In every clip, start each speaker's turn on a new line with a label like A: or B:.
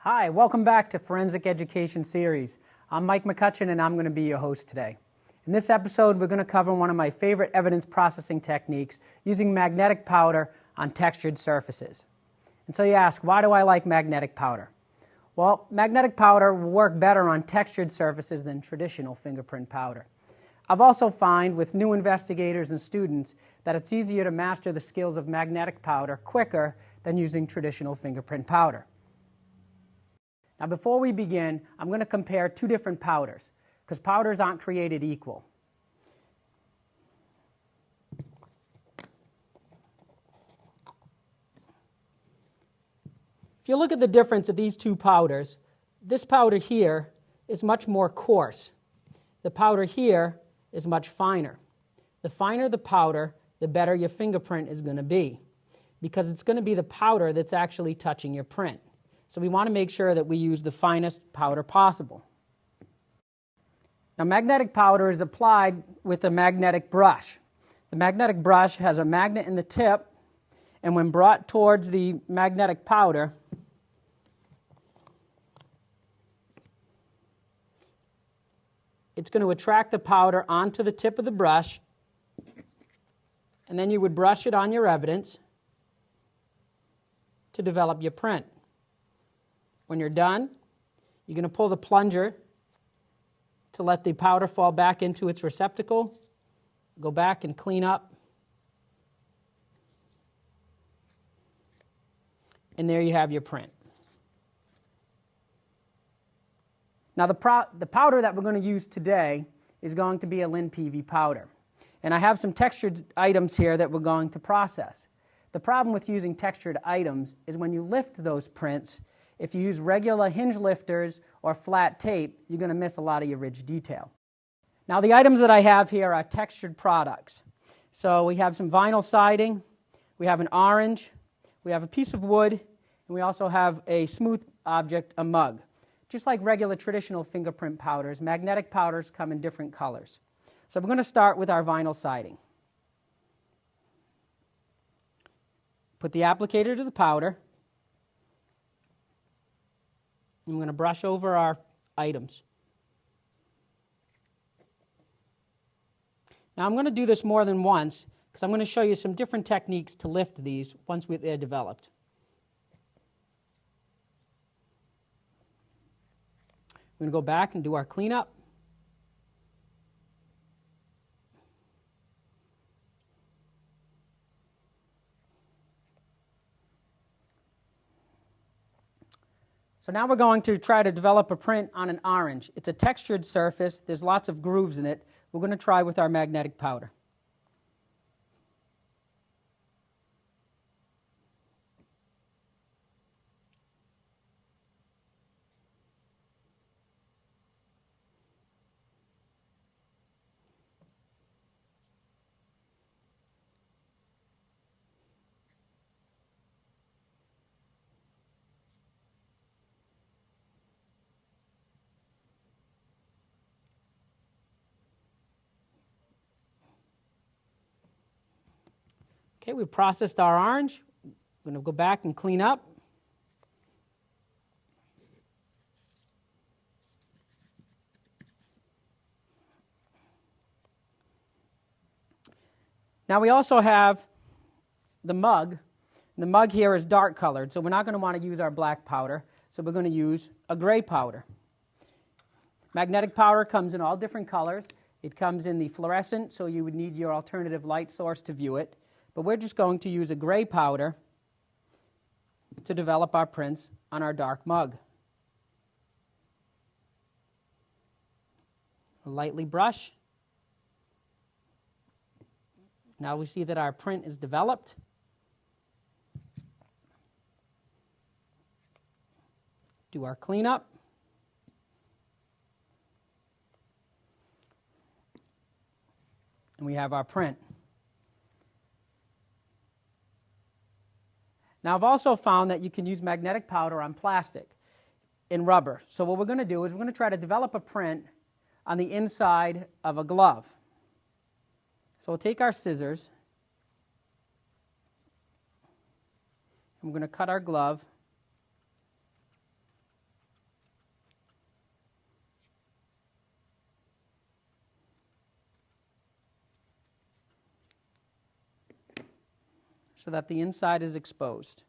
A: Hi, welcome back to Forensic Education Series. I'm Mike McCutcheon and I'm going to be your host today. In this episode, we're going to cover one of my favorite evidence processing techniques using magnetic powder on textured surfaces. And so you ask, why do I like magnetic powder? Well, magnetic powder will work better on textured surfaces than traditional fingerprint powder. I've also found with new investigators and students that it's easier to master the skills of magnetic powder quicker than using traditional fingerprint powder. Now before we begin, I'm going to compare two different powders, because powders aren't created equal. If you look at the difference of these two powders, this powder here is much more coarse. The powder here is much finer. The finer the powder, the better your fingerprint is going to be, because it's going to be the powder that's actually touching your print. So we want to make sure that we use the finest powder possible. Now magnetic powder is applied with a magnetic brush. The magnetic brush has a magnet in the tip, and when brought towards the magnetic powder, it's going to attract the powder onto the tip of the brush, and then you would brush it on your evidence to develop your print. When you're done, you're going to pull the plunger to let the powder fall back into its receptacle, go back and clean up, and there you have your print. Now the powder that we're going to use today is going to be a LinPV powder. And I have some textured items here that we're going to process. The problem with using textured items is when you lift those prints, if you use regular hinge lifters or flat tape, you're going to miss a lot of your rich detail. Now the items that I have here are textured products. So we have some vinyl siding, we have an orange, we have a piece of wood, and we also have a smooth object, a mug. Just like regular traditional fingerprint powders, magnetic powders come in different colors. So we're going to start with our vinyl siding. Put the applicator to the powder. And we're going to brush over our items. Now I'm going to do this more than once because I'm going to show you some different techniques to lift these once they're developed. We're going to go back and do our cleanup. So now we're going to try to develop a print on an orange. It's a textured surface. There's lots of grooves in it. We're going to try with our magnetic powder. Okay, we've processed our orange. We're going to go back and clean up. Now we also have the mug. The mug here is dark colored, so we're not going to want to use our black powder, so we're going to use a gray powder. Magnetic powder comes in all different colors. It comes in the fluorescent, so you would need your alternative light source to view it. But we're just going to use a gray powder to develop our prints on our dark mug. Lightly brush. Now we see that our print is developed. Do our cleanup. And we have our print. Now I've also found that you can use magnetic powder on plastic and rubber. So what we're going to do is we're going to try to develop a print on the inside of a glove. So we'll take our scissors, and we're going to cut our glove so that the inside is exposed.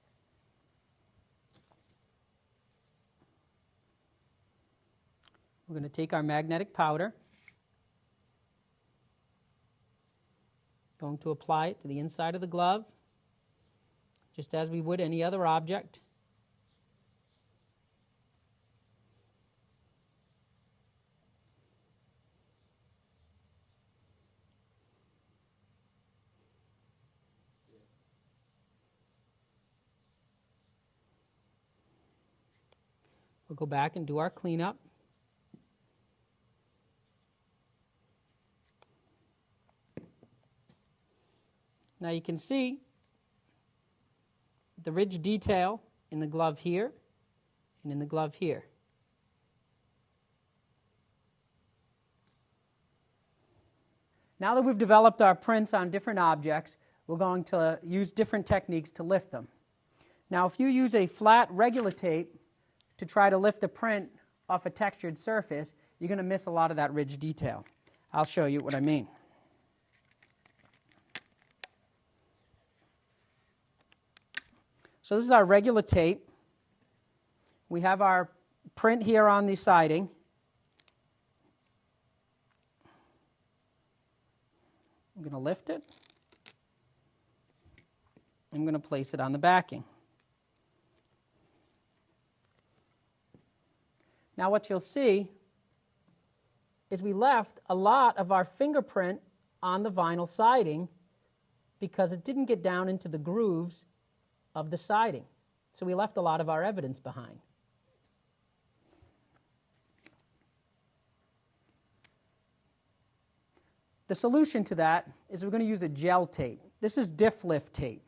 A: We're going to take our magnetic powder, going to apply it to the inside of the glove, just as we would any other object. We'll go back and do our cleanup. Now you can see the ridge detail in the glove here and in the glove here. Now that we've developed our prints on different objects, we're going to use different techniques to lift them. Now if you use a flat regular tape to try to lift a print off a textured surface, you're going to miss a lot of that ridge detail. I'll show you what I mean. So this is our regular tape. We have our print here on the siding. I'm going to lift it. I'm going to place it on the backing. Now what you'll see is we left a lot of our fingerprint on the vinyl siding because it didn't get down into the grooves of the siding. So we left a lot of our evidence behind. The solution to that is we're going to use a gel tape. This is diff lift tape.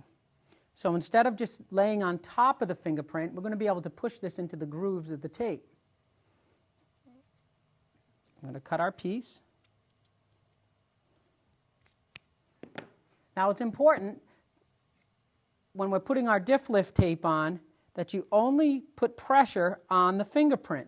A: So instead of just laying on top of the fingerprint, we're going to be able to push this into the grooves of the tape. I'm going to cut our piece. Now it's important when we're putting our diff lift tape on that you only put pressure on the fingerprint,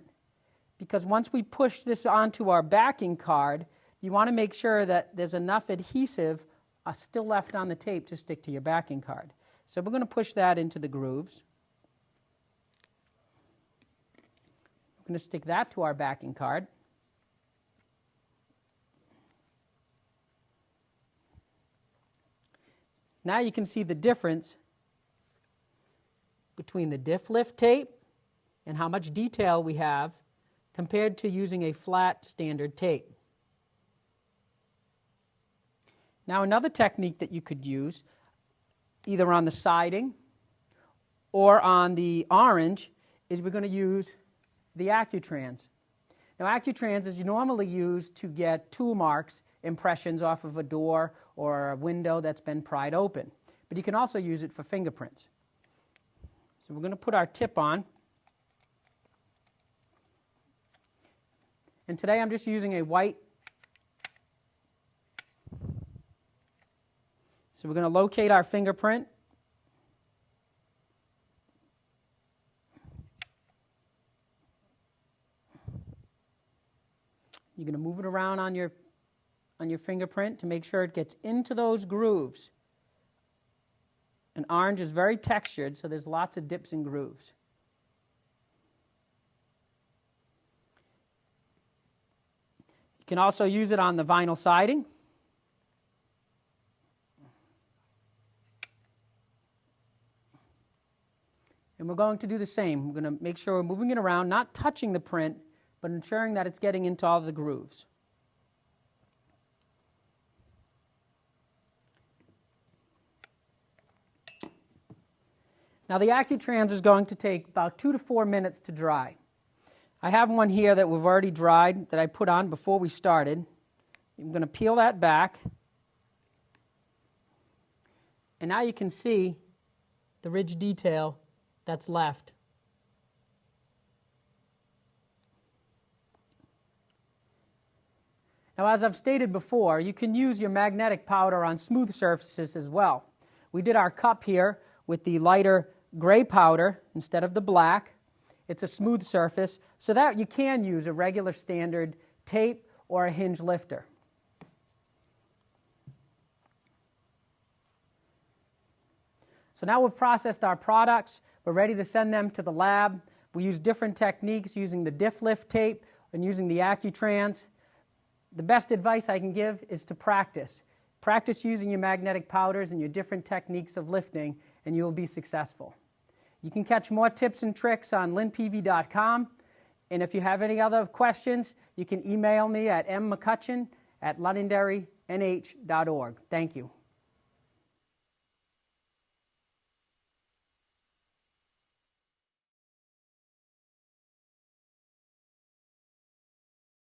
A: because once we push this onto our backing card, you want to make sure that there's enough adhesive still left on the tape to stick to your backing card. So we're going to push that into the grooves. We're going to stick that to our backing card. Now you can see the difference between the diff lift tape and how much detail we have compared to using a flat standard tape. Now another technique that you could use, either on the siding or on the orange, is we're going to use the Accutrans. Now Accutrans is normally used to get tool marks impressions off of a door or a window that's been pried open. But you can also use it for fingerprints. So we're going to put our tip on. And today I'm just using a white. So we're going to locate our fingerprint. You're going to move it around on your fingerprint to make sure it gets into those grooves. And orange is very textured, so there's lots of dips and grooves. You can also use it on the vinyl siding. And we're going to do the same. We're going to make sure we're moving it around, not touching the print, but ensuring that it's getting into all the grooves. Now the Accutrans is going to take about 2 to 4 minutes to dry. I have one here that we've already dried that I put on before we started. I'm going to peel that back. And now you can see the ridge detail that's left. Now, as I've stated before, you can use your magnetic powder on smooth surfaces as well. We did our cup here with the lighter gray powder instead of the black. It's a smooth surface, so that you can use a regular standard tape or a hinge lifter. So now we've processed our products. We're ready to send them to the lab. We use different techniques using the diff lift tape and using the Accutrans. The best advice I can give is to practice. Practice using your magnetic powders and your different techniques of lifting, and you will be successful. You can catch more tips and tricks on linpv.com. And if you have any other questions, you can email me at mmccutcheon@londonderrynh.org. Thank you.